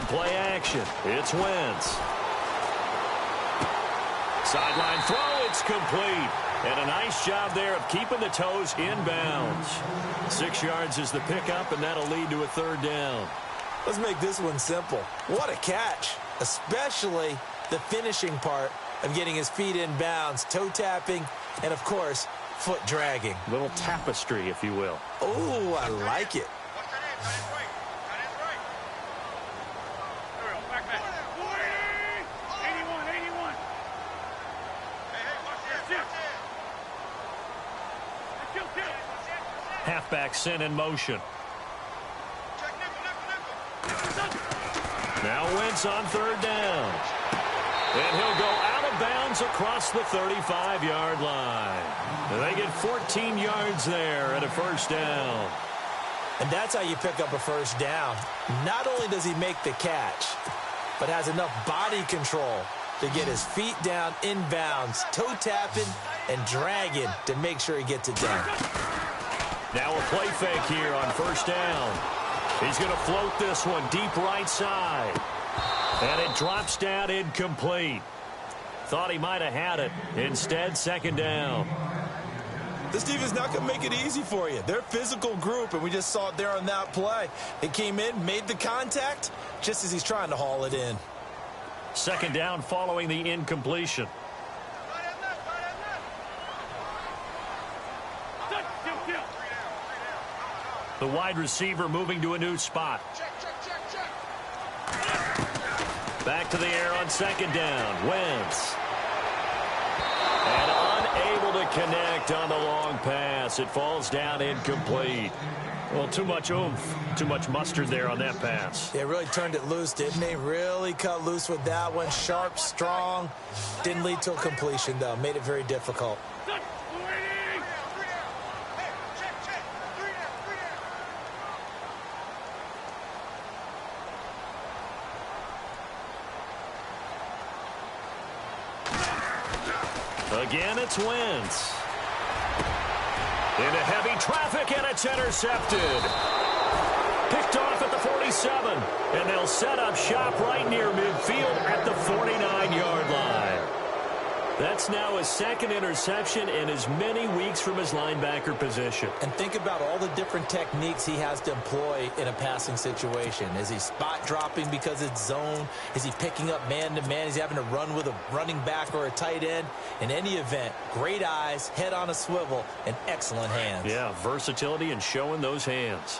play action. It's Wentz. Sideline throw, it's complete. And a nice job there of keeping the toes in bounds. 6 yards is the pickup, and that'll lead to a third down. Let's make this one simple. What a catch, especially the finishing part of getting his feet in bounds, toe tapping, and, of course, foot dragging. Little tapestry, if you will. Oh, I like it. Halfback sent in motion. Now Wentz on third down. And he'll go out of bounds across the 35-yard line. And they get 14 yards there at a first down. And that's how you pick up a first down. Not only does he make the catch, but has enough body control to get his feet down in bounds, toe tapping and dragging to make sure he gets it done. Now a play fake here on first down. He's going to float this one deep right side. And it drops down incomplete. Thought he might have had it. Instead, second down. This defense is not going to make it easy for you. They're a physical group, and we just saw it there on that play. It came in, made the contact, just as he's trying to haul it in. Second down following the incompletion. The wide receiver moving to a new spot. Back to the air on second down. Wentz. And unable to connect on the long pass. It falls down incomplete. Well, too much oomph, too much mustard there on that pass. They really turned it loose, didn't they? Really cut loose with that one. Sharp, strong. Didn't lead to a completion, though. Made it very difficult. Again, it's Wentz. Into heavy traffic, and it's intercepted. Picked off at the 47, and they'll set up shop right near midfield at the 49-yard line. That's now his second interception in as many weeks from his linebacker position. And think about all the different techniques he has to employ in a passing situation. Is he spot dropping because it's zone? Is he picking up man-to-man? Is he having to run with a running back or a tight end? In any event, great eyes, head on a swivel, and excellent hands. Yeah, versatility and showing those hands.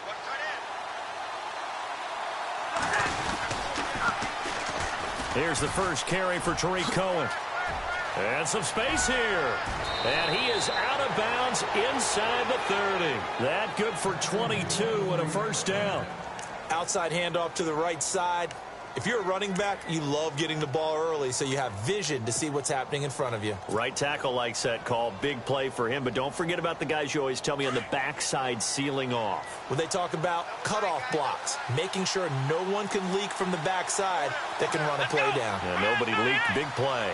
Here's the first carry for Tariq Cohen. And some space here. And he is out of bounds inside the 30. That good for 22 and a first down. Outside handoff to the right side. If you're a running back, you love getting the ball early so you have vision to see what's happening in front of you. Right tackle likes that call. Big play for him. But don't forget about the guys you always tell me on the backside sealing off. When they talk about cutoff blocks, making sure no one can leak from the backside that can run a play down. Yeah, nobody leaked. Big play.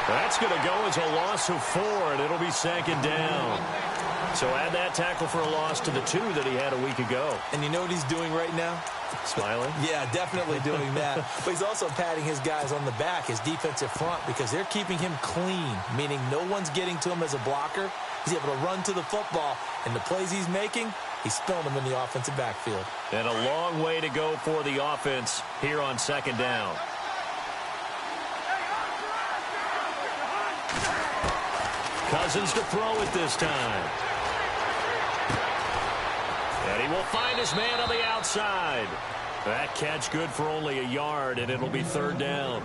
That's going to go as a loss of 4, and it'll be second down. So add that tackle for a loss to the 2 that he had a week ago. And you know what he's doing right now? Smiling? Yeah, definitely doing that. But he's also patting his guys on the back, his defensive front, because they're keeping him clean, meaning no one's getting to him as a blocker. He's able to run to the football, and the plays he's making, he's spilling them in the offensive backfield. And a long way to go for the offense here on second down. Cousins to throw it this time. And he will find his man on the outside. That catch good for only a yard, and it'll be third down.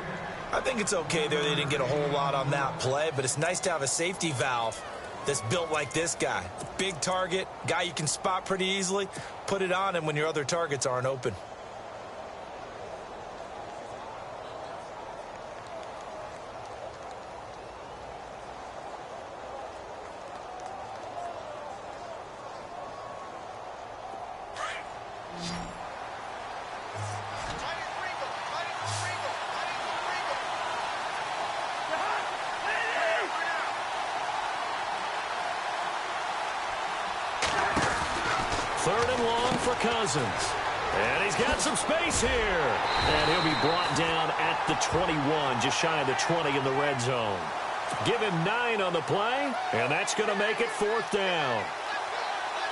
I think it's okay there. They didn't get a whole lot on that play, but it's nice to have a safety valve that's built like this guy. Big target, guy you can spot pretty easily. Put it on him when your other targets aren't open. 3rd and long for Cousins. And he's got some space here. And he'll be brought down at the 21, just shy of the 20 in the red zone. Give him 9 on the play, and that's going to make it 4th down.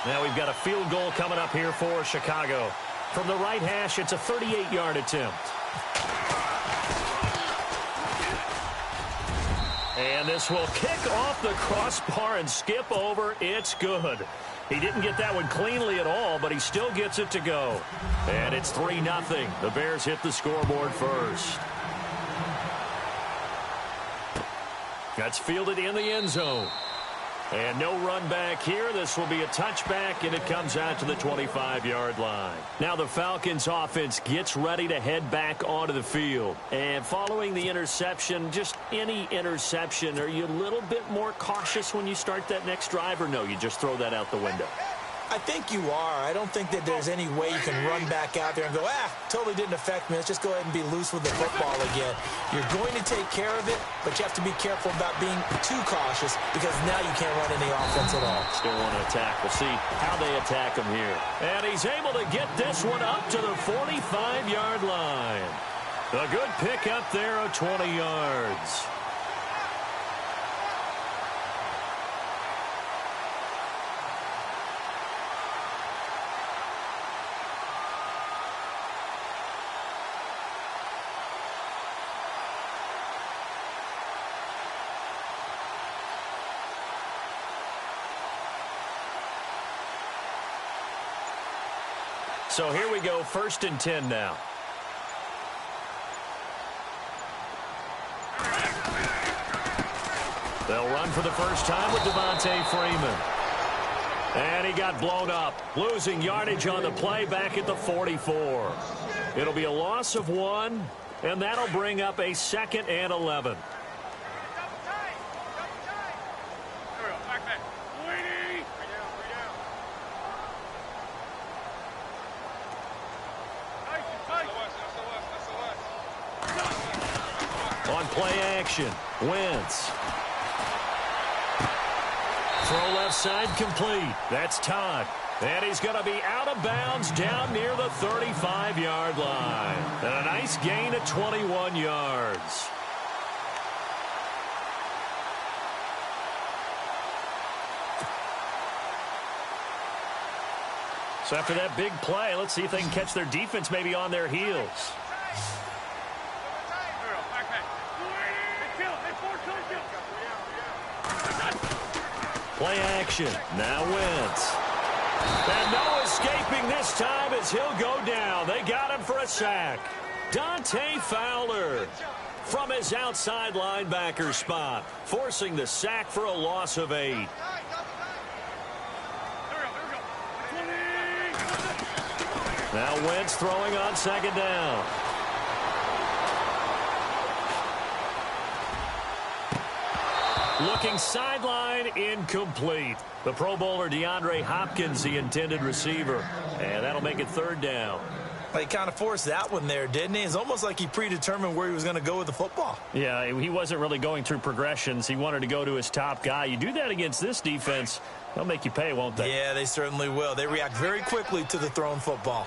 Now we've got a field goal coming up here for Chicago. From the right hash, it's a 38-yard attempt. And this will kick off the crossbar and skip over. It's good. He didn't get that one cleanly at all, but he still gets it to go. And it's 3-0. The Bears hit the scoreboard first. That's fielded in the end zone. And no run back here. This will be a touchback, and it comes out to the 25-yard line. Now the Falcons offense gets ready to head back onto the field. And following the interception, just any interception, are you a little bit more cautious when you start that next drive, or no, you just throw that out the window? I think you are. I don't think that there's any way you can run back out there and go, totally didn't affect me. Let's just go ahead and be loose with the football again. You're going to take care of it, but you have to be careful about being too cautious because now you can't run any offense at all. Still want to attack. We'll see how they attack him here. And he's able to get this one up to the 45-yard line. A good pick up there of 20 yards. So here we go, 1st and 10 now. They'll run for the first time with Devontae Freeman. And he got blown up, losing yardage on the play back at the 44. It'll be a loss of 1, and that'll bring up a 2nd and 11. On play action, Wentz. Throw left side complete. That's Todd. And he's going to be out of bounds down near the 35-yard line. And a nice gain of 21 yards. So after that big play, let's see if they can catch their defense maybe on their heels. Play action. Now Wentz. And no escaping this time as he'll go down. They got him for a sack. Dante Fowler from his outside linebacker spot, forcing the sack for a loss of 8. Now Wentz throwing on 2nd down. Looking sideline, incomplete. The Pro Bowler DeAndre Hopkins, the intended receiver. And that'll make it 3rd down. Well, he kind of forced that one there, didn't he? It's almost like he predetermined where he was going to go with the football. Yeah, he wasn't really going through progressions. He wanted to go to his top guy. You do that against this defense, they'll make you pay, won't they? Yeah, they certainly will. They react very quickly to the thrown football.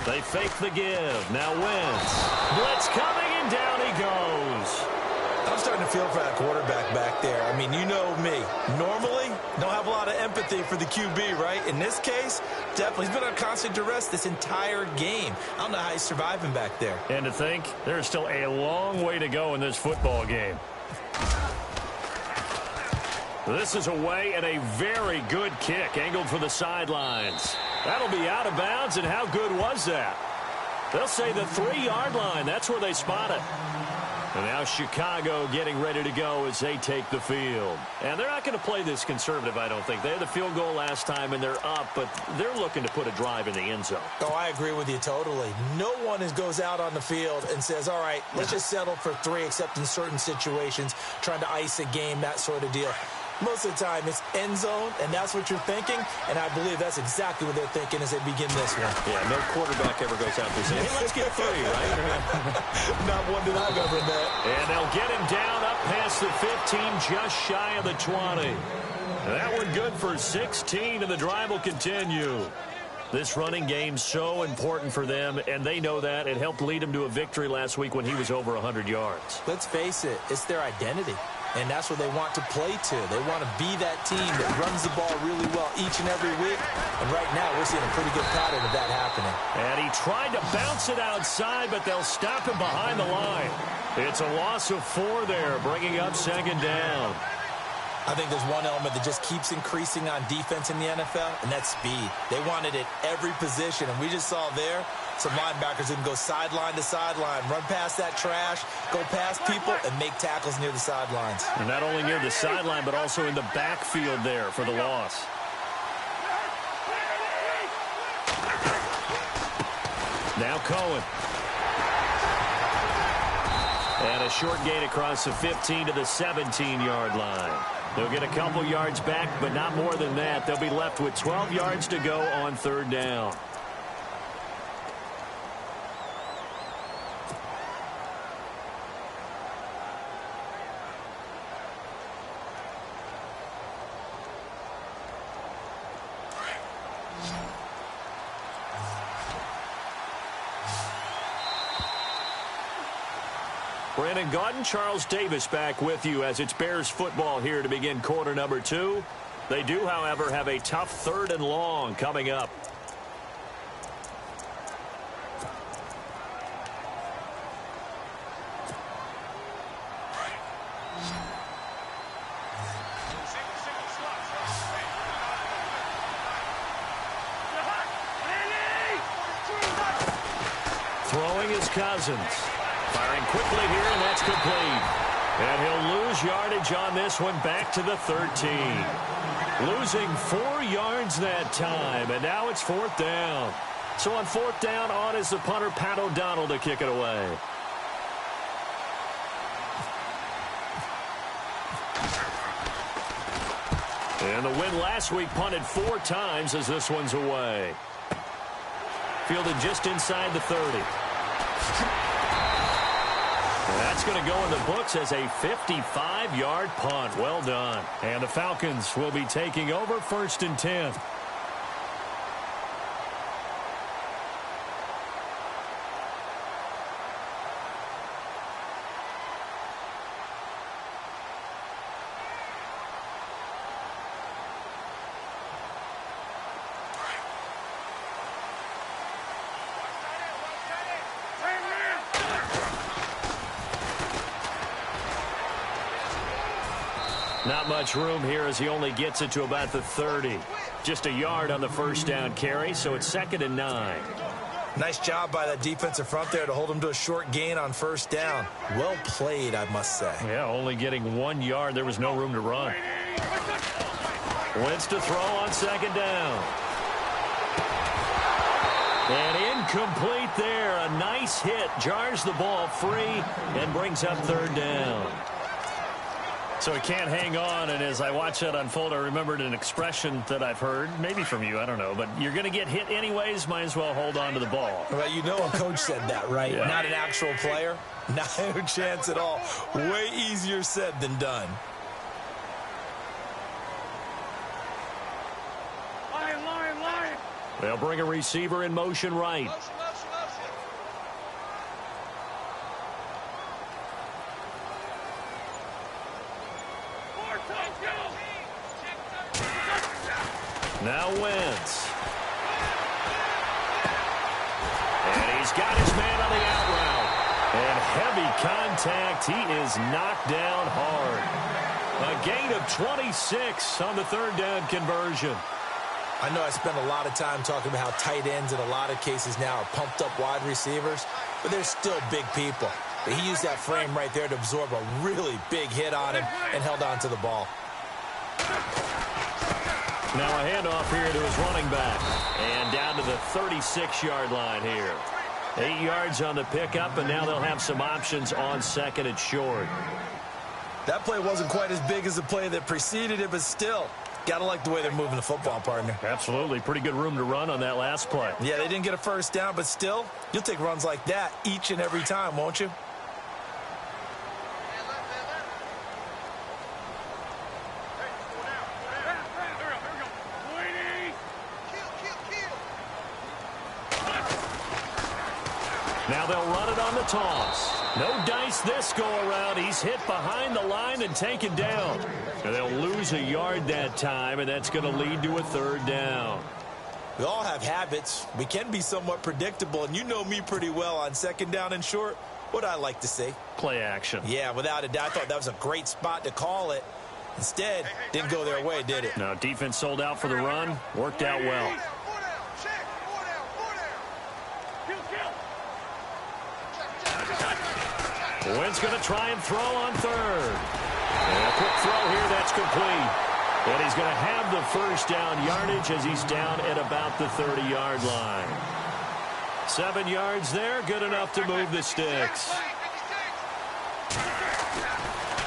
They fake the give. Now Wentz. Blitz coming, and down he goes. I'm starting to feel for that quarterback back there. I mean, you know me. Normally, don't have a lot of empathy for the QB, right? In this case, definitely. He's been on constant duress this entire game. I don't know how he's surviving back there. And to think, there's still a long way to go in this football game. This is away and a very good kick, angled for the sidelines. That'll be out of bounds, and how good was that? They'll say the 3-yard line. That's where they spot it. And now Chicago getting ready to go as they take the field. And they're not going to play this conservative, I don't think. They had the field goal last time, and they're up, but they're looking to put a drive in the end zone. Oh, I agree with you totally. No one goes out on the field and says, all right, let's just settle for 3, except in certain situations, trying to ice a game, that sort of deal. Most of the time, it's end zone, and that's what you're thinking, and I believe that's exactly what they're thinking as they begin this one. Yeah, no quarterback ever goes out there saying, hey, let's get 3, right? Not one that I've ever met. And they'll get him down up past the 15, just shy of the 20. That one good for 16, and the drive will continue. This running game's so important for them, and they know that. It helped lead them to a victory last week when he was over 100 yards. Let's face it, it's their identity. And that's what they want to play to. They want to be that team that runs the ball really well each and every week. And right now, we're seeing a pretty good pattern of that happening. And he tried to bounce it outside, but they'll stop him behind the line. It's a loss of 4 there, bringing up 2nd down. I think there's one element that just keeps increasing on defense in the NFL, and that's speed. They want it at every position, and we just saw there some linebackers who can go sideline to sideline, run past that trash, go past people, and make tackles near the sidelines. And not only near the sideline, but also in the backfield there for the loss. Now Cohen. And a short gain across the 15 to the 17-yard line. They'll get a couple yards back, but not more than that. They'll be left with 12 yards to go on 3rd down. Brandon Gaudin, Charles Davis back with you as it's Bears football here to begin quarter number 2. They do, however, have a tough 3rd and long coming up. Throwing is Cousins. Firing quickly here, and that's complete. And he'll lose yardage on this one back to the 13. Losing 4 yards that time, and now it's 4th down. So on 4th down, on is the punter, Pat O'Donnell, to kick it away. And the win last week punted 4 times as this one's away. Fielded just inside the 30. That's going to go in the books as a 55-yard punt. Well done. And the Falcons will be taking over 1st and 10. Not much room here as he only gets it to about the 30. Just a yard on the 1st down carry, so it's 2nd and 9. Nice job by that defensive front there to hold him to a short gain on 1st down. Well played, I must say. Yeah, only getting 1 yard. There was no room to run. Wentz to throw on 2nd down. And incomplete there. A nice hit. Jars the ball free and brings up 3rd down. So he can't hang on, and as I watch that unfold, I remembered an expression that I've heard, maybe from you, I don't know, but you're going to get hit anyways, might as well hold on to the ball. Well, you know a coach said that, right? Yeah. Not an actual player. No chance at all. Way easier said than done. Line. They'll bring a receiver in motion right. Motion. Now Wentz. And he's got his man on the out route. And heavy contact. He is knocked down hard. A gain of 26 on the 3rd down conversion. I know I spent a lot of time talking about how tight ends in a lot of cases now are pumped up wide receivers, but they're still big people. But he used that frame right there to absorb a really big hit on him and held on to the ball. Now a handoff here to his running back. And down to the 36-yard line here. 8 yards on the pickup, and now they'll have some options on 2nd and short. That play wasn't quite as big as the play that preceded it, but still, got to like the way they're moving the football, partner. Absolutely. Pretty good room to run on that last play. Yeah, they didn't get a first down, but still, you'll take runs like that each and every time, won't you? Now they'll run it on the toss. No dice this go-around. He's hit behind the line and taken down. And they'll lose a yard that time, and that's going to lead to a third down. We all have habits. We can be somewhat predictable, and you know me pretty well on second down and short. What I like to say? Play action. Yeah, without a doubt. I thought that was a great spot to call it. Instead, didn't go their way, did it? No, defense sold out for the run. Worked out well. Wynn's going to try and throw on third. And a quick throw here, that's complete. And he's going to have the first down yardage as he's down at about the 30-yard line. 7 yards there, good enough to move the sticks.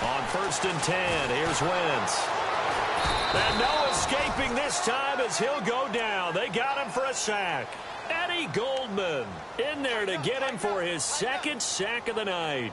On 1st and 10, here's Wentz. And no escaping this time as he'll go down. They got him for a sack. Eddie Goldman in there to get him for his 2nd sack of the night.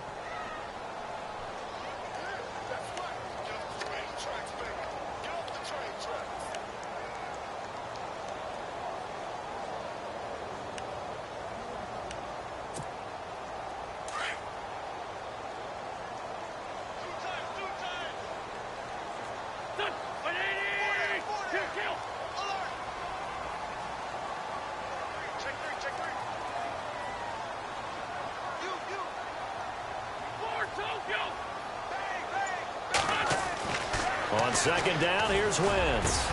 On 2nd down, here's Wentz.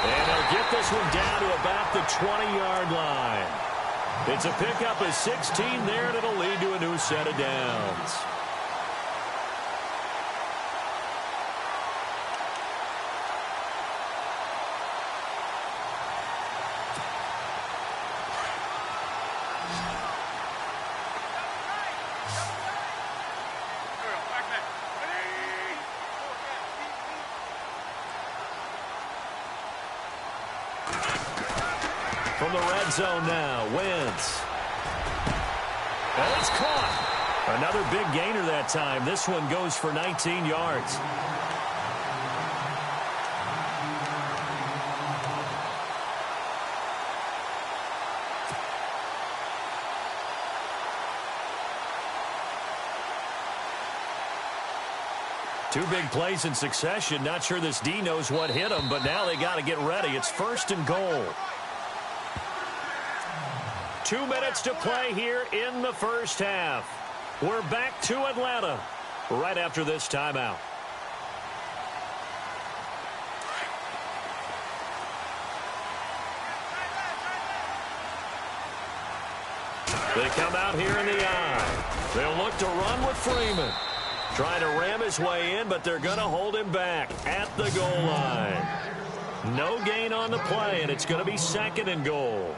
And they'll get this one down to about the 20-yard line. It's a pickup of 16 there, and it'll lead to a new set of downs. From the red zone now, Wentz. And it's caught. Another big gainer that time. This one goes for 19 yards. Two big plays in succession. Not sure this D knows what hit him, but now they got to get ready. It's 1st and goal. 2 minutes to play here in the first half. We're back to Atlanta right after this timeout. They come out here in the eye. They'll look to run with Freeman. Trying to ram his way in, but they're going to hold him back at the goal line. No gain on the play, and it's going to be 2nd and goal.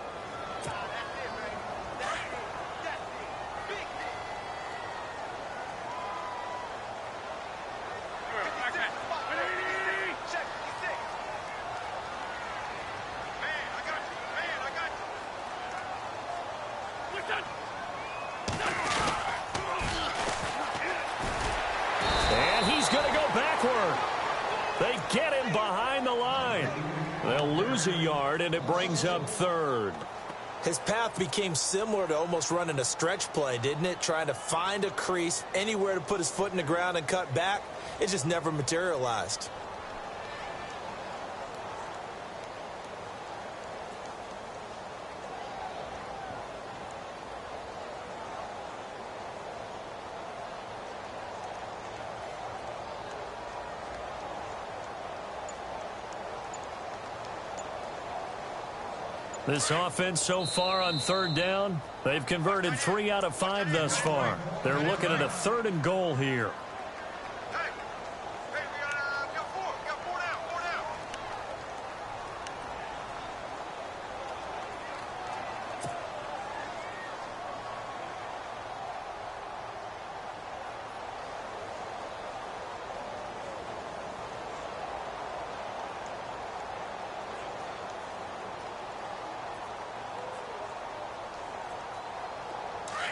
And he's going to go backward. They get him behind the line. They'll lose a yard, and it brings up 3rd. His path became similar to almost running a stretch play, didn't it? Trying to find a crease, anywhere to put his foot in the ground and cut back. It just never materialized. This offense so far on 3rd down, they've converted 3 out of 5 thus far. They're looking at a 3rd and goal here.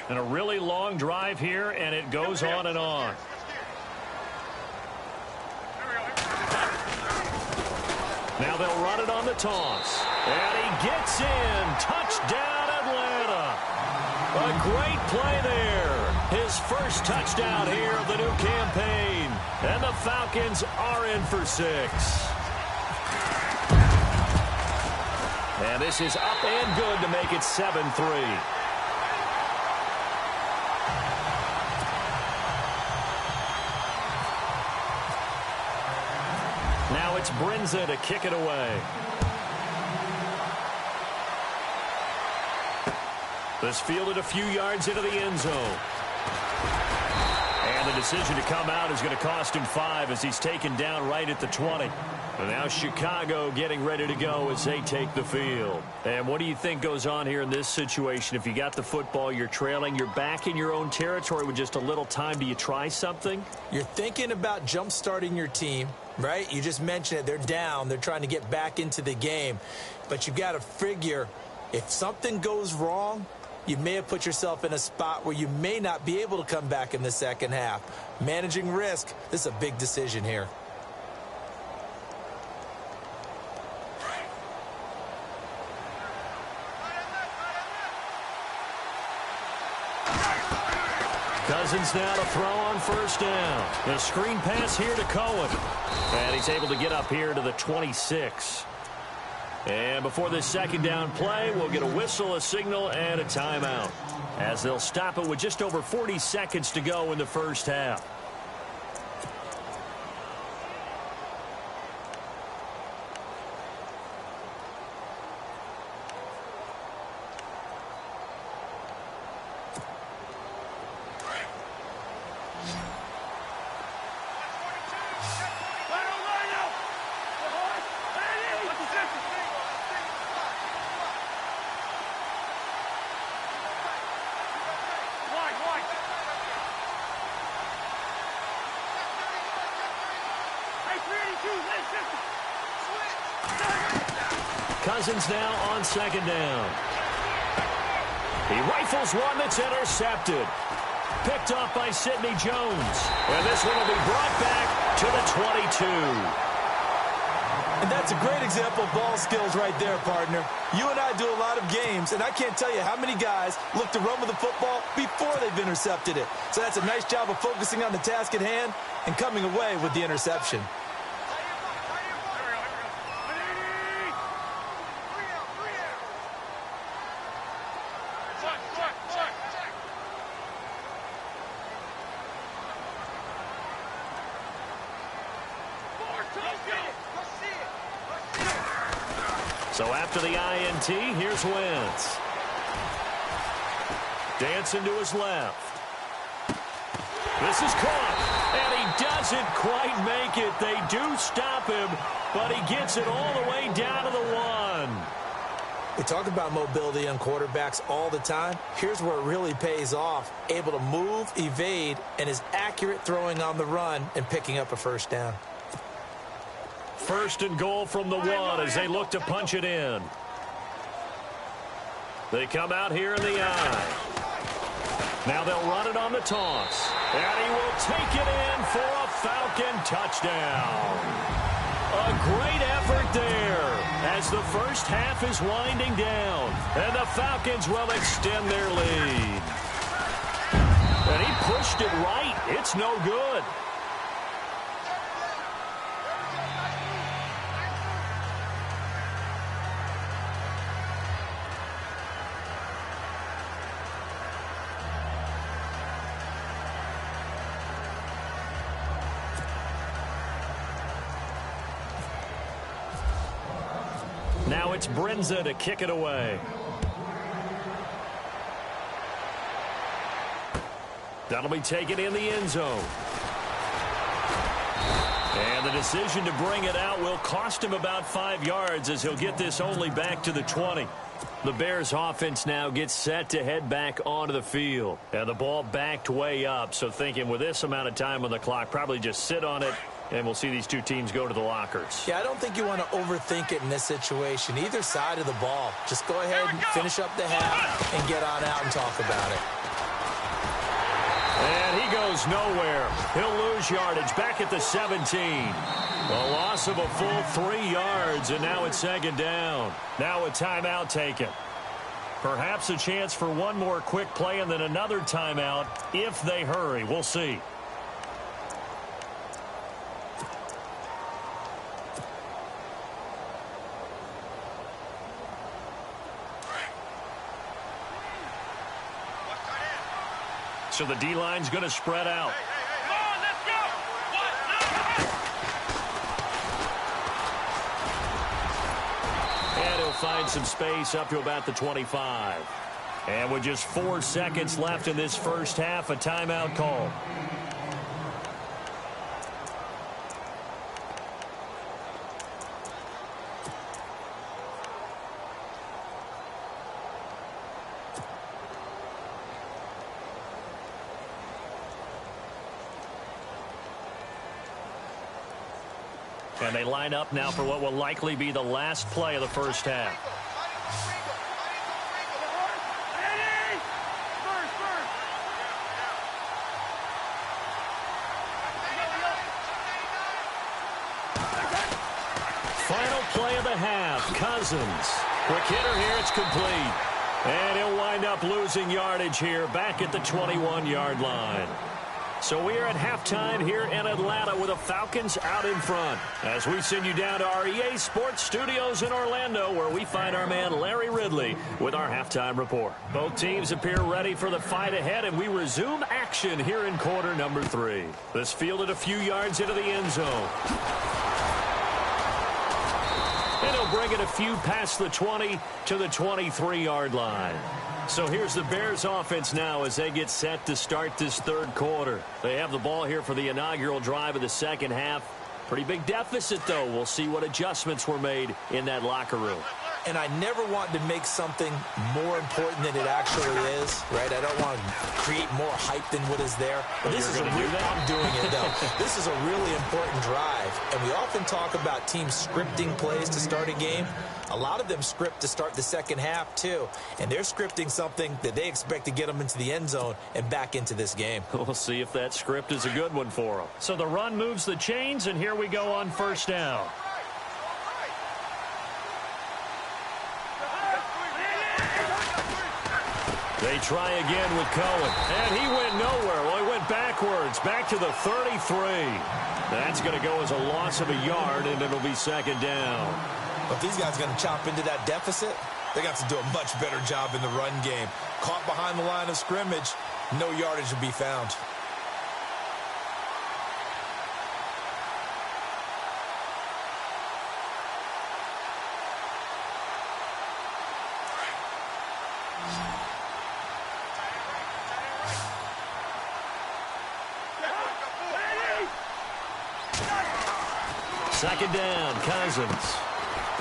And a really long drive here, and it goes on and on. Now they'll run it on the toss. And he gets in. Touchdown, Atlanta. A great play there. His first touchdown here of the new campaign. And the Falcons are in for 6. And this is up and good to make it 7-3. Now it's Brinza to kick it away. This fielded a few yards into the end zone. And the decision to come out is going to cost him 5 as he's taken down right at the 20. And now Chicago getting ready to go as they take the field. And what do you think goes on here in this situation? If you got the football, you're trailing, you're back in your own territory with just a little time. Do you try something? You're thinking about jump-starting your team, right? You just mentioned it. They're down. They're trying to get back into the game. But you've got to figure if something goes wrong, you may have put yourself in a spot where you may not be able to come back in the second half. Managing risk, this is a big decision here. Cousins now to throw on first down. The screen pass here to Cohen. And he's able to get up here to the 26. And before this second down play, we'll get a whistle, a signal, and a timeout, as they'll stop it with just over 40 seconds to go in the first half. Cousins now on second down. He rifles one that's intercepted. Picked off by Sidney Jones. And this one will be brought back to the 22. And that's a great example of ball skills right there, partner. You and I do a lot of games, and I can't tell you how many guys look to run with the football before they've intercepted it. So that's a nice job of focusing on the task at hand and coming away with the interception. So after the INT, here's Wentz. Dancing to his left. This is caught, and he doesn't quite make it. They do stop him, but he gets it all the way down to the 1. We talk about mobility on quarterbacks all the time. Here's where it really pays off. Able to move, evade, and is accurate throwing on the run and picking up a first down. First and goal from the 1 as they look to punch it in. They come out here in the eye. Now they'll run it on the toss. And he will take it in for a Falcon touchdown. A great effort there as the first half is winding down. And the Falcons will extend their lead. And he pushed it right. It's no good. Now it's Brinza to kick it away. That'll be taken in the end zone. And the decision to bring it out will cost him about 5 yards as he'll get this only back to the 20. The Bears offense now gets set to head back onto the field. And the ball backed way up, so thinking with this amount of time on the clock, probably just sit on it. And we'll see these two teams go to the lockers. Yeah, I don't think you want to overthink it in this situation. Either side of the ball. Just go ahead and finish up the half and get on out and talk about it. And he goes nowhere. He'll lose yardage back at the 17. A loss of a full 3 yards, and now it's second down. Now a timeout taken. Perhaps a chance for one more quick play and then another timeout if they hurry. We'll see. So the D-line's going to spread out. Come on, let's go! And he'll find some space up to about the 25. And with just 4 seconds left in this first half, a timeout call. And they line up now for what will likely be the last play of the first half. Final play of the half. Cousins. Quick hitter here. It's complete. And he'll wind up losing yardage here back at the 21-yard line. So we are at halftime here in Atlanta with the Falcons out in front. As we send you down to our EA Sports Studios in Orlando, where we find our man Larry Ridley with our halftime report. Both teams appear ready for the fight ahead, and we resume action here in quarter number 3. This fielded a few yards into the end zone. And he'll bring it a few past the 20 to the 23-yard line. So here's the Bears offense now as they get set to start this third quarter. They have the ball here for the inaugural drive of the second half. Pretty big deficit, though. We'll see what adjustments were made in that locker room. And I never want to make something more important than it actually is, right? I don't want to create more hype than what is there. But this is a real, I'm doing it, though. This is a really important drive. And we often talk about teams scripting plays to start a game. A lot of them script to start the second half, too. And they're scripting something that they expect to get them into the end zone and back into this game. We'll see if that script is a good one for them. So the run moves the chains, and here we go on first down. They try again with Cohen, and he went nowhere. Well, he went backwards, back to the 33. That's going to go as a loss of a yard, and it'll be second down. But these guys are going to chop into that deficit. They got to do a much better job in the run game. Caught behind the line of scrimmage, no yardage to be found. Second down, Cousins.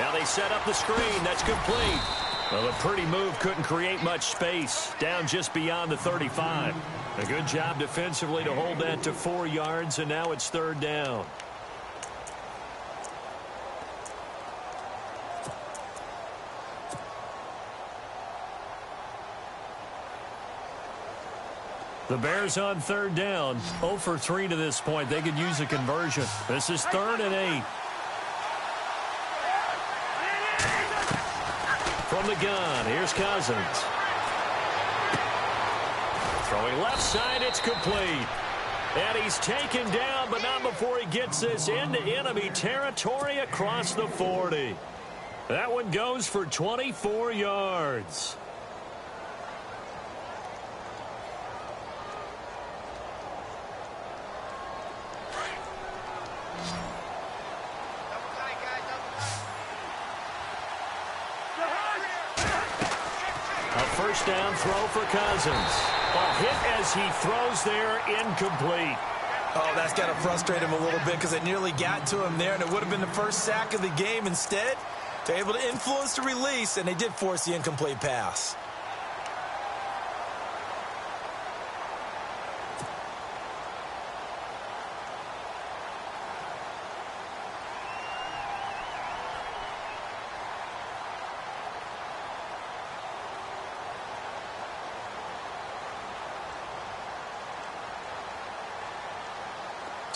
Now they set up the screen. That's complete. Well, a pretty move couldn't create much space. Down just beyond the 35. A good job defensively to hold that to 4 yards, and now it's third down. The Bears on third down, 0 for 3 to this point. They could use a conversion. This is 3rd and 8. From the gun, here's Cousins. Throwing left side, it's complete. And he's taken down, but not before he gets this into enemy territory across the 40. That one goes for 24 yards. First down throw for Cousins. A hit as he throws there, incomplete. Oh, that's got to frustrate him a little bit because it nearly got to him there, and it would have been the first sack of the game. Instead, they're able to influence the release, and they did force the incomplete pass.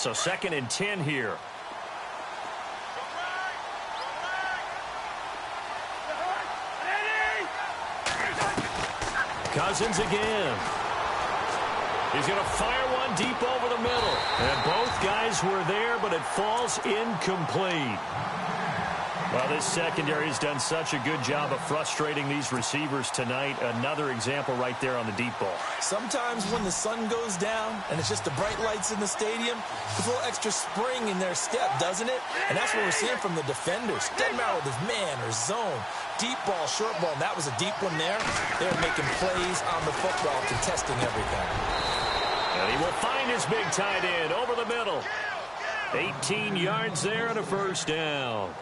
So 2nd and 10 here. Cousins again. He's going to fire one deep over the middle. And both guys were there, but it falls incomplete. Well, this secondary has done such a good job of frustrating these receivers tonight. Another example right there on the deep ball. Sometimes when the sun goes down and it's just the bright lights in the stadium, there's a little extra spring in their step, doesn't it? And that's what we're seeing from the defenders. Doesn't matter whether it's man or zone, deep ball, short ball, and that was a deep one there. They're making plays on the football, contesting everything. And he will find his big tight end over the middle. 18 yards there and a first down.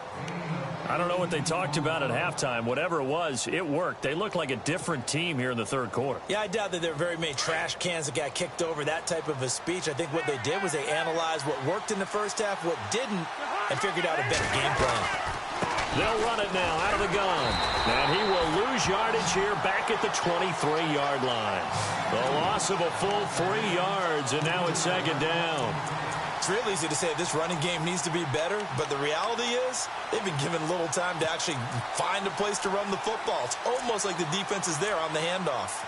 I don't know what they talked about at halftime. Whatever it was, it worked. They look like a different team here in the third quarter. Yeah, I doubt that there are very many trash cans that got kicked over, that type of a speech. I think what they did was they analyzed what worked in the first half, what didn't, and figured out a better game plan. They'll run it now out of the gun. And he will lose yardage here back at the 23-yard line. The loss of a full 3 yards, and now it's 2nd down. It's real easy to say this running game needs to be better, but the reality is they've been given little time to actually find a place to run the football. It's almost like the defense is there on the handoff.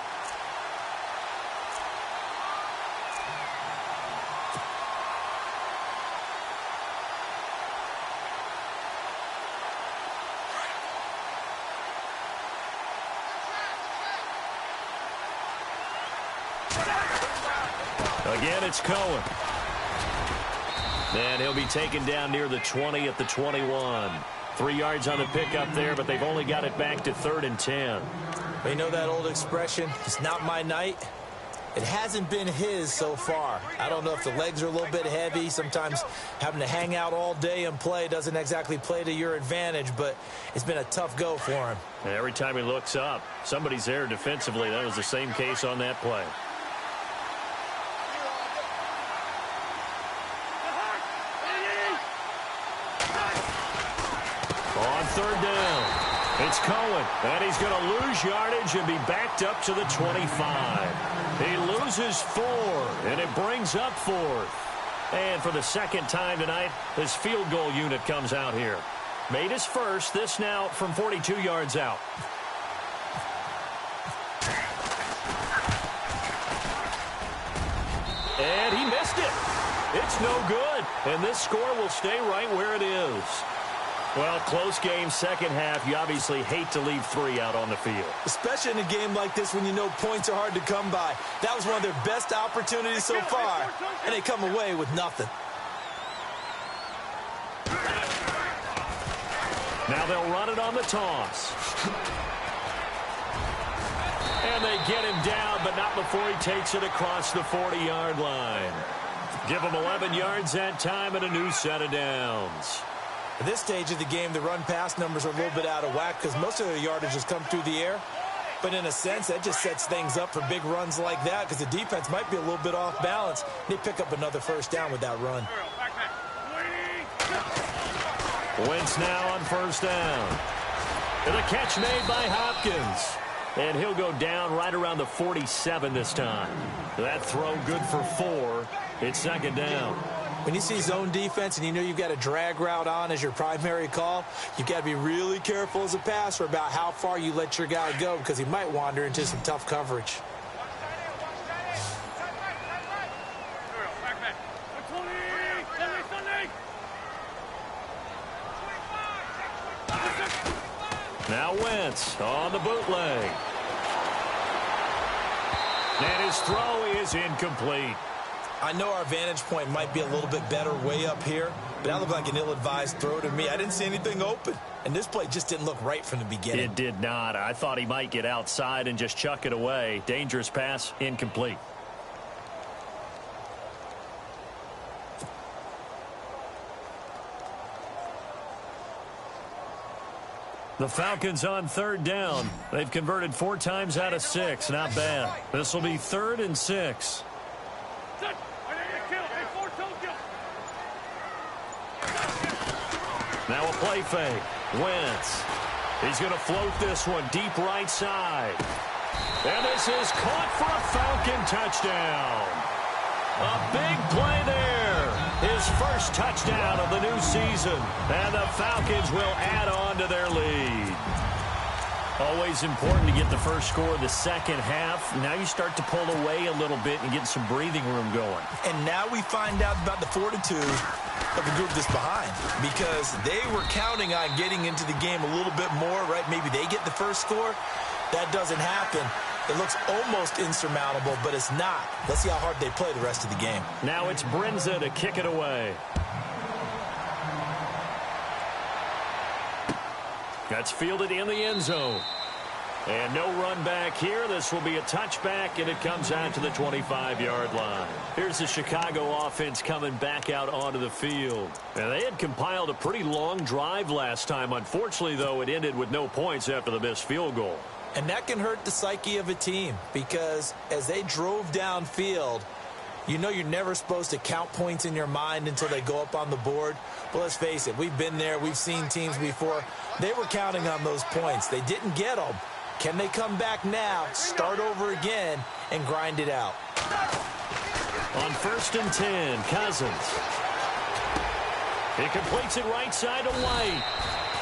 Again, it's Cohen. And he'll be taken down near the 20 at the 21. 3 yards on the pickup there, but they've only got it back to 3rd and 10. You know that old expression, it's not my night? It hasn't been his so far. I don't know if the legs are a little bit heavy. Sometimes having to hang out all day and play doesn't exactly play to your advantage, but it's been a tough go for him. And every time he looks up, somebody's there defensively. That was the same case on that play. On 3rd down, it's Cohen, and he's going to lose yardage and be backed up to the 25. He loses 4, and it brings up 4th. And for the 2nd time tonight, this field goal unit comes out here. Made his first, this now from 42 yards out. And he missed it. It's no good, and this score will stay right where it is. Well, close game, 2nd half. You obviously hate to leave 3 out on the field. Especially in a game like this when you know points are hard to come by. That was one of their best opportunities so far, and they come away with nothing. Now they'll run it on the toss. And they get him down, but not before he takes it across the 40-yard line. Give him 11 yards that time and a new set of downs. At this stage of the game, the run-pass numbers are a little bit out of whack because most of their yardage has come through the air. But in a sense, that just sets things up for big runs like that because the defense might be a little bit off balance. They pick up another first down with that run. Wentz now on 1st down. And a catch made by Hopkins. And he'll go down right around the 47 this time. That throw good for 4. It's 2nd down. When you see zone defense and you know you've got a drag route on as your primary call, you've got to be really careful as a passer about how far you let your guy go because he might wander into some tough coverage. Now Wentz on the bootleg. And his throw is incomplete. I know our vantage point might be a little bit better way up here, but that looked like an ill-advised throw to me. I didn't see anything open, and this play just didn't look right from the beginning. It did not. I thought he might get outside and just chuck it away. Dangerous pass, incomplete. The Falcons on 3rd down. They've converted 4 times out of 6. Not bad. This will be 3rd and 6. Now a play fake. Wentz. He's going to float this one deep right side. And this is caught for a Falcon touchdown. A big play there. His first touchdown of the new season. And the Falcons will add on to their lead. Always important to get the first score of the second half. Now you start to pull away a little bit and get some breathing room going. And now we find out about the fortitude of the group that's behind, because they were counting on getting into the game a little bit more, right? Maybe they get the first score. That doesn't happen. It looks almost insurmountable, but it's not. Let's see how hard they play the rest of the game. Now it's Brinza to kick it away. That's fielded in the end zone. And no run back here. This will be a touchback, and it comes out to the 25-yard line. Here's the Chicago offense coming back out onto the field. And they had compiled a pretty long drive last time. Unfortunately, though, it ended with no points after the missed field goal. And that can hurt the psyche of a team, because as they drove downfield, you know you're never supposed to count points in your mind until they go up on the board. Well, let's face it, we've been there. We've seen teams before. They were counting on those points. They didn't get them. Can they come back now, start over again, and grind it out? On 1st and 10, Cousins. He completes it right side to White.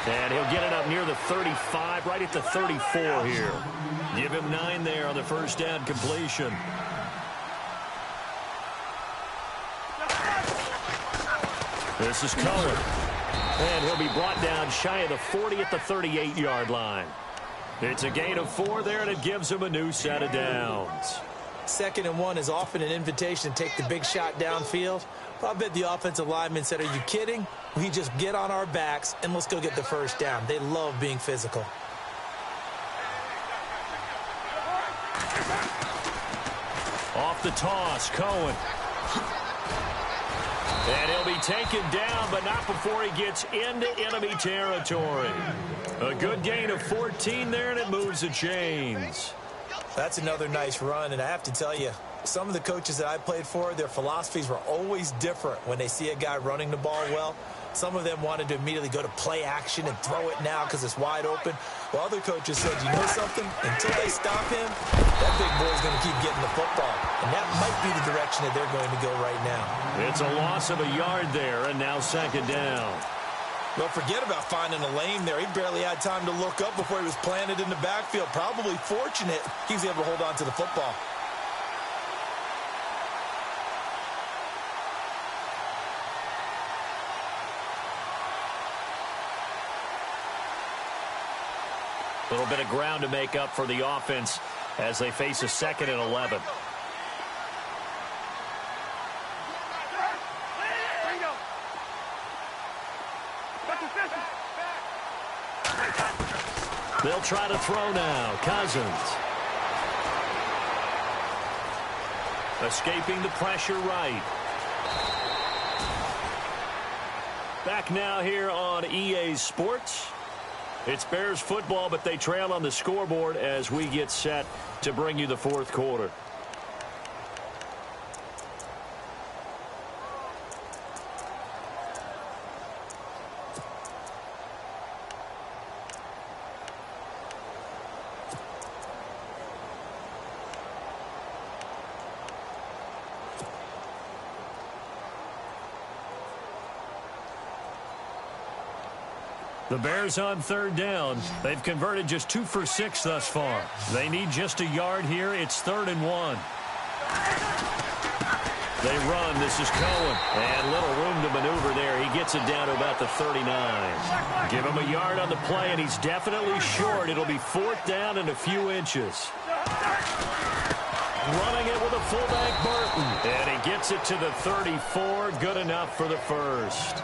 And he'll get it up near the 35, right at the 34 here. Give him 9 there on the first down completion. This is Cohen. And he'll be brought down shy of the 40 at the 38-yard line. It's a gain of 4 there, and it gives him a new set of downs. 2nd and 1 is often an invitation to take the big shot downfield. Well, I bet the offensive lineman said, are you kidding? We just get on our backs, and let's go get the first down. They love being physical. Off the toss, Cohen. And he'll be taken down, but not before he gets into enemy territory. A good gain of 14 there, and it moves the chains. That's another nice run, and I have to tell you, some of the coaches that I played for, their philosophies were always different when they see a guy running the ball well. Some of them wanted to immediately go to play action and throw it now because it's wide open. While other coaches said, you know something? Until they stop him, that big boy's going to keep getting the football. And that might be the direction that they're going to go right now. It's a loss of a yard there, and now 2nd down. Well, forget about finding a lane there. He barely had time to look up before he was planted in the backfield. Probably fortunate he was able to hold on to the football. A little bit of ground to make up for the offense as they face a 2nd and 11. They'll try to throw now. Cousins. Escaping the pressure right. Back now here on EA Sports. It's Bears football, but they trail on the scoreboard as we get set to bring you the 4th quarter. The Bears on 3rd down. They've converted just 2 for 6 thus far. They need just a yard here. It's 3rd and 1. They run. This is Cohen. And little room to maneuver there. He gets it down to about the 39. Give him a yard on the play, and he's definitely short. It'll be 4th down and a few inches. Running it with a fullback, Burton. And he gets it to the 34. Good enough for the first.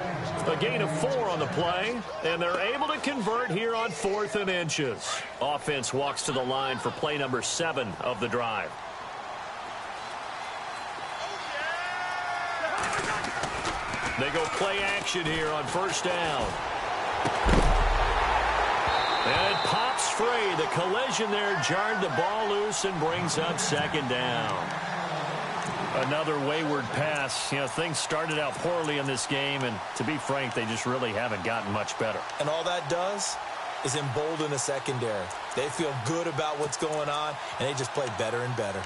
A gain of 4 on the play, and they're able to convert here on 4th and inches. Offense walks to the line for play number 7 of the drive. They go play action here on 1st down. And it pops free. The collision there jarred the ball loose and brings up 2nd down. Another wayward pass. You know, things started out poorly in this game, and to be frank, they just really haven't gotten much better. And all that does is embolden the secondary. They feel good about what's going on, and they just play better and better.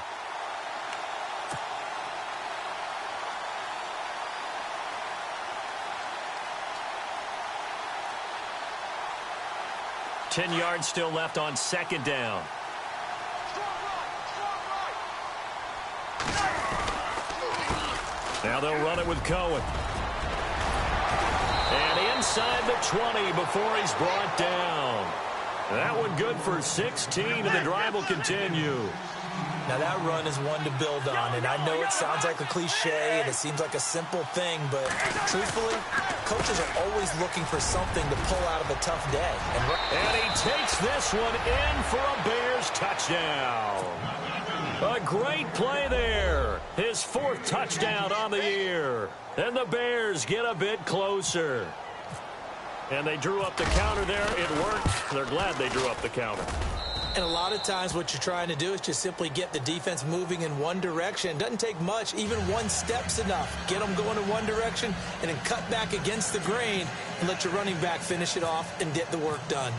10 yards still left on second down. Now they'll run it with Cohen. And inside the 20 before he's brought down. That one good for 16, and the drive will continue. Now that run is one to build on, and I know it sounds like a cliche and it seems like a simple thing, but truthfully, coaches are always looking for something to pull out of a tough day. And he takes this one in for a Bears touchdown. A great play there. His 4th touchdown on the year. And the Bears get a bit closer. And they drew up the counter there. It worked. They're glad they drew up the counter. And a lot of times what you're trying to do is just simply get the defense moving in one direction. It doesn't take much. Even one step's enough. Get them going in one direction and then cut back against the grain and let your running back finish it off and get the work done.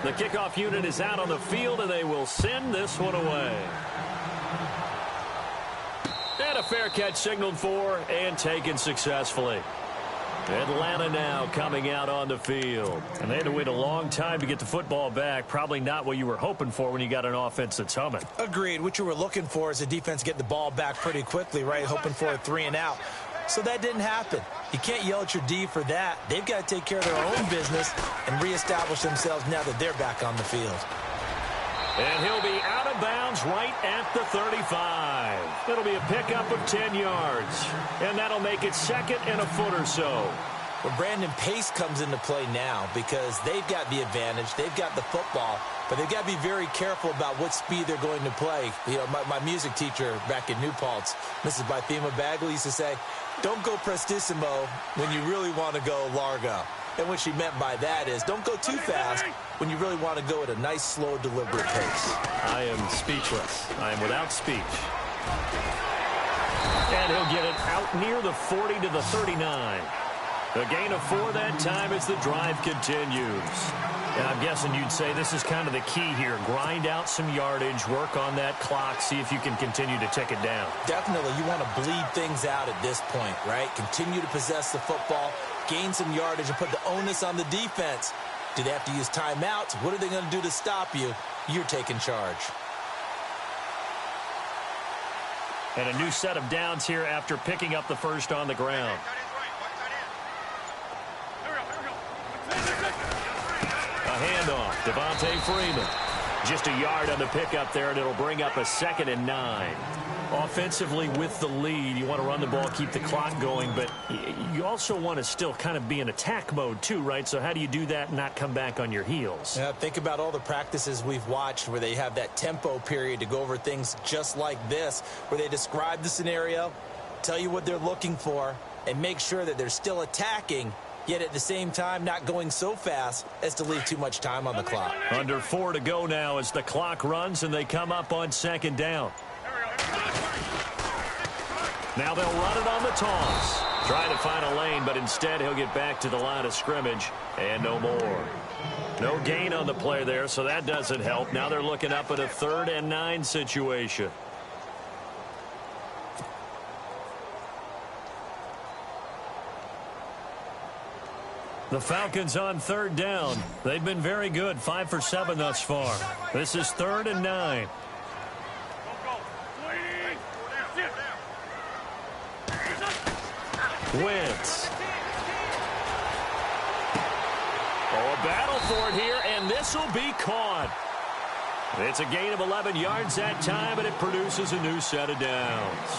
The kickoff unit is out on the field, and they will send this one away. And a fair catch signaled for and taken successfully. Atlanta now coming out on the field. And they had to wait a long time to get the football back. Probably not what you were hoping for when you got an offense that's humming. Agreed. What you were looking for is the defense get the ball back pretty quickly, right? Hoping for a 3 and out. So that didn't happen. You can't yell at your D for that. They've got to take care of their own business and reestablish themselves now that they're back on the field. And he'll be out of bounds right at the 35. It'll be a pickup of 10 yards. And that'll make it 2nd and a foot or so. Well, Brandon, pace comes into play now because they've got the advantage. They've got the football, but they've got to be very careful about what speed they're going to play. You know, my music teacher back in New Paltz, Mrs. Bythema Bagley, used to say, don't go prestissimo when you really want to go largo. And what she meant by that is don't go too fast when you really want to go at a nice, slow, deliberate pace. I am speechless. I am without speech. And he'll get it out near the 40 to the 39. A gain of 4 that time as the drive continues. And I'm guessing you'd say this is kind of the key here. Grind out some yardage, work on that clock, see if you can continue to tick it down. Definitely. You want to bleed things out at this point, right? Continue to possess the football, gain some yardage, and put the onus on the defense. Do they have to use timeouts? What are they going to do to stop you? You're taking charge. And a new set of downs here after picking up the first on the ground. A handoff, Devontae Freeman. Just a yard on the pickup there, and it'll bring up a 2nd and 9. Offensively with the lead, you want to run the ball, keep the clock going, but you also want to still kind of be in attack mode too, right? So how do you do that and not come back on your heels? Yeah, think about all the practices we've watched where they have that tempo period to go over things just like this, where they describe the scenario, tell you what they're looking for, and make sure that they're still attacking, yet at the same time not going so fast as to leave too much time on the clock. Under 4 to go now as the clock runs and they come up on 2nd down. Now they'll run it on the toss. Trying to find a lane, but instead he'll get back to the line of scrimmage and no more. No gain on the play there, so that doesn't help. Now they're looking up at a 3rd and 9 situation. The Falcons on 3rd down. They've been very good, 5 for 7 thus far. This is 3rd and 9. Wentz. Oh, a battle for it here, and this will be caught. It's a gain of 11 yards that time, and it produces a new set of downs.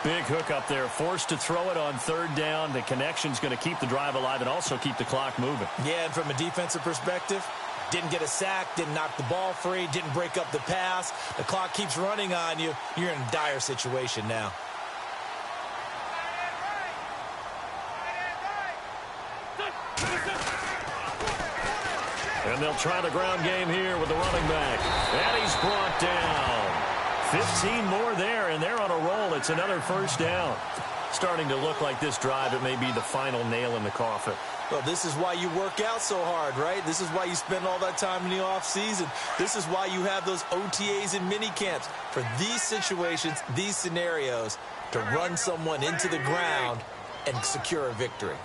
Big hook up there, forced to throw it on 3rd down. The connection's going to keep the drive alive and also keep the clock moving. Yeah, and from a defensive perspective, didn't get a sack, didn't knock the ball free, didn't break up the pass. The clock keeps running on you. You're in a dire situation now. And they'll try the ground game here with the running back. And he's brought down. 15 more there, and they're on a roll. It's another 1st down. Starting to look like this drive, it may be the final nail in the coffin. Well, this is why you work out so hard, right? This is why you spend all that time in the offseason. This is why you have those OTAs and mini camps. For these situations, these scenarios, to run someone into the ground and secure a victory.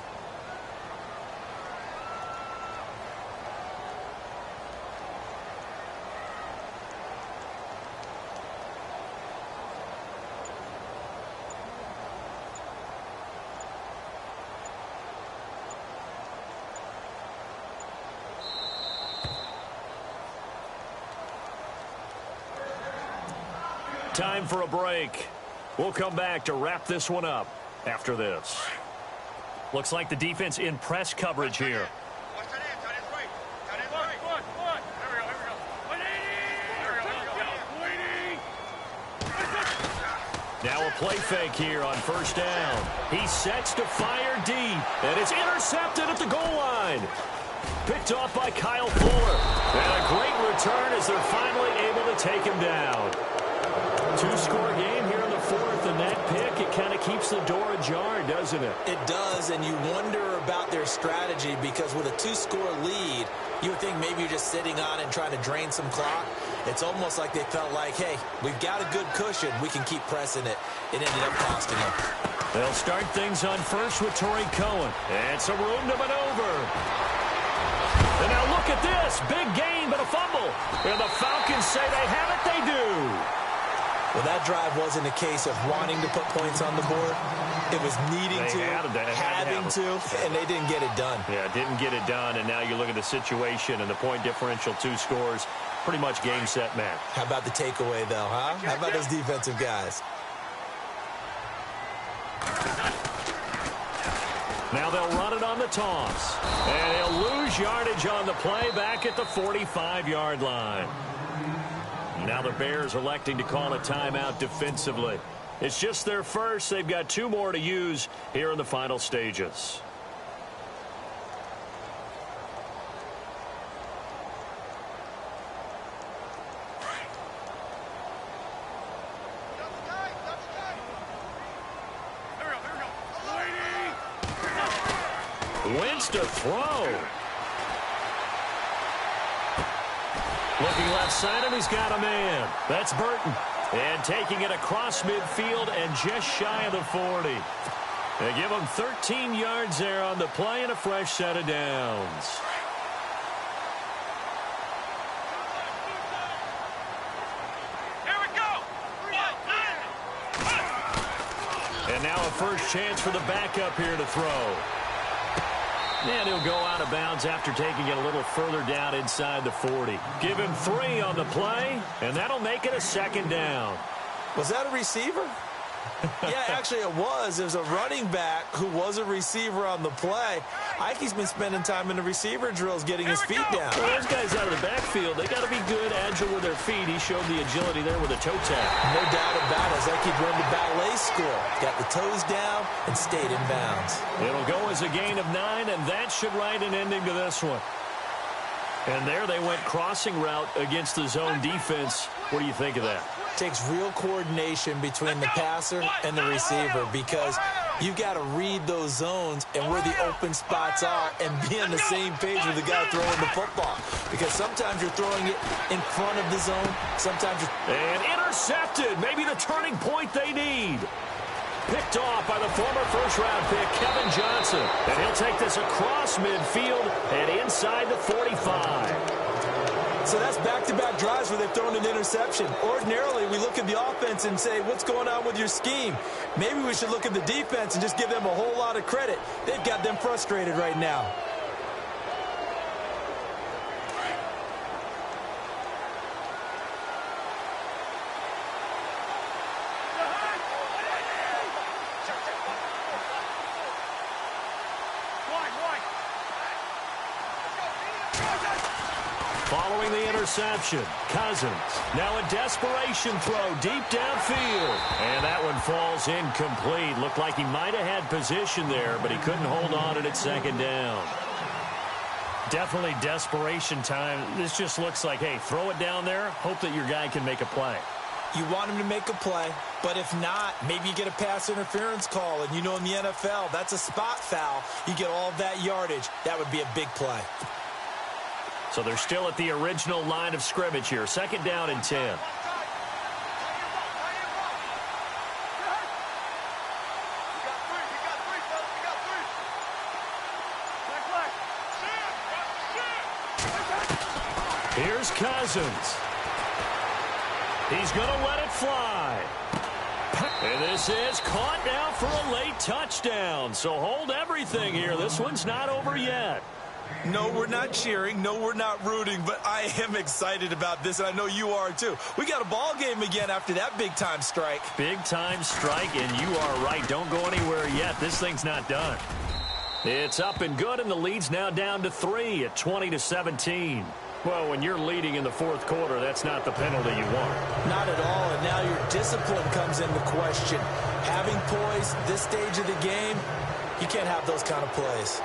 time for a break. We'll come back to wrap this one up after this. Looks like the defense in press coverage here. Now a play fake here on first down. He sets to fire deep, and it's intercepted at the goal line. Picked off by Kyle Fuller. And a great return as they're finally able to take him down. Two-score game here in the fourth, and that pick, it kind of keeps the door ajar, doesn't it? It does, and you wonder about their strategy because with a two-score lead, you would think maybe you're just sitting on and trying to drain some clock. It's almost like they felt like, hey, we've got a good cushion. We can keep pressing it. It ended up costing them. They'll start things on first with Torrey Cohen. And some room to maneuver. And now look at this. Big gain, but a fumble. And the Falcons say they have it. They do. Well, that drive wasn't a case of wanting to put points on the board. It was needing having to, and they didn't get it done. Yeah, didn't get it done, and now you look at the situation and the point differential, 2 scores, pretty much game, set, match. How about the takeaway, though, huh? How about those defensive guys? Now they'll run it on the toss, and they'll lose yardage on the play back at the 45-yard line. Now the Bears electing to call a timeout defensively. It's just their first. They've got 2 more to use here in the final stages. Wentz to throw. Looking left side, and he's got a man. That's Burton. And taking it across midfield and just shy of the 40. They give him 13 yards there on the play and a fresh set of downs. Here we go. And now a first chance for the backup here to throw. And he'll go out of bounds after taking it a little further down inside the 40. Give him 3 on the play, and that'll make it a second down. Was that a receiver? Yeah, actually it was. There's a running back who was a receiver on the play. Ike's been spending time in the receiver drills getting his feet down. Well, those guys out of the backfield, they got to be good, agile with their feet. He showed the agility there with a toe tap. No doubt about it. It's like he'd run the ballet school. Got the toes down and stayed in bounds. It'll go as a gain of 9, and that should write an ending to this one. And there they went crossing route against the zone defense. What do you think of that? Takes real coordination between the passer and the receiver because you've got to read those zones and where the open spots are and be on the same page with the guy throwing the football. Because sometimes you're throwing it in front of the zone. Sometimes you're... And intercepted. Maybe the turning point they need. Picked off by the former first-round pick, Kevin Johnson. And he'll take this across midfield and inside the 45. So that's back-to-back drives where they've thrown an interception. Ordinarily, we look at the offense and say, what's going on with your scheme? Maybe we should look at the defense and just give them a whole lot of credit. They've got them frustrated right now. Following the interception, Cousins. Now a desperation throw deep downfield. And that one falls incomplete. Looked like he might have had position there, but he couldn't hold on at second down. Definitely desperation time. This just looks like, hey, throw it down there, hope that your guy can make a play. You want him to make a play, but if not, maybe you get a pass interference call. And you know in the NFL, that's a spot foul. You get all of that yardage. That would be a big play. So they're still at the original line of scrimmage here. Second down and 10. Here's Cousins. He's going to let it fly. And this is caught now for a late touchdown. So hold everything here. This one's not over yet. No, we're not cheering. No, we're not rooting, but I am excited about this, and I know you are too. We got a ball game again after that big-time strike. Big-time strike, and you are right. Don't go anywhere yet. This thing's not done. It's up and good, and the lead's now down to 3 at 20-17. Well, when you're leading in the fourth quarter, that's not the penalty you want. Not at all, and now your discipline comes into question. Having poise this stage of the game, you can't have those kind of plays.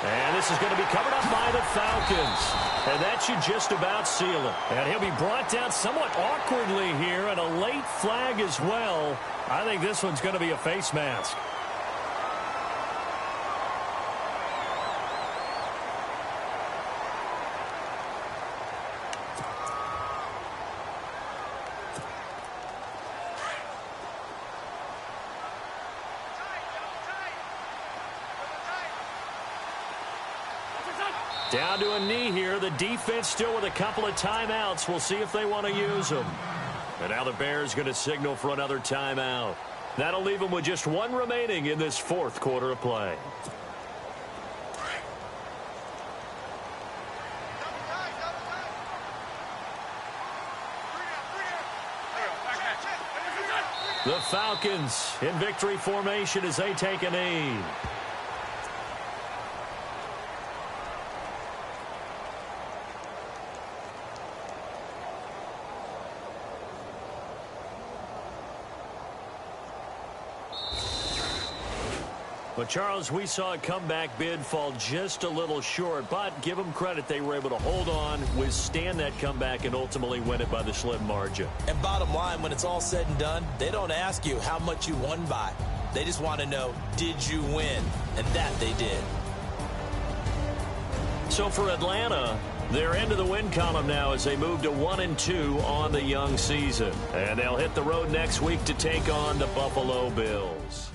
And this is going to be covered up by the Falcons. And that should just about seal it. And he'll be brought down somewhat awkwardly here, and a late flag as well. I think this one's going to be a face mask. Down to a knee here. The defense still with a couple of timeouts. We'll see if they want to use them. And now the Bears going to signal for another timeout. That'll leave them with just one remaining in this fourth quarter of play. The Falcons in victory formation as they take a knee. But, Charles, we saw a comeback bid fall just a little short, but give them credit. They were able to hold on, withstand that comeback, and ultimately win it by the slim margin. And bottom line, when it's all said and done, they don't ask you how much you won by. They just want to know, did you win? And that they did. So for Atlanta, they're into the win column now as they move to 1-2 on the young season. And they'll hit the road next week to take on the Buffalo Bills.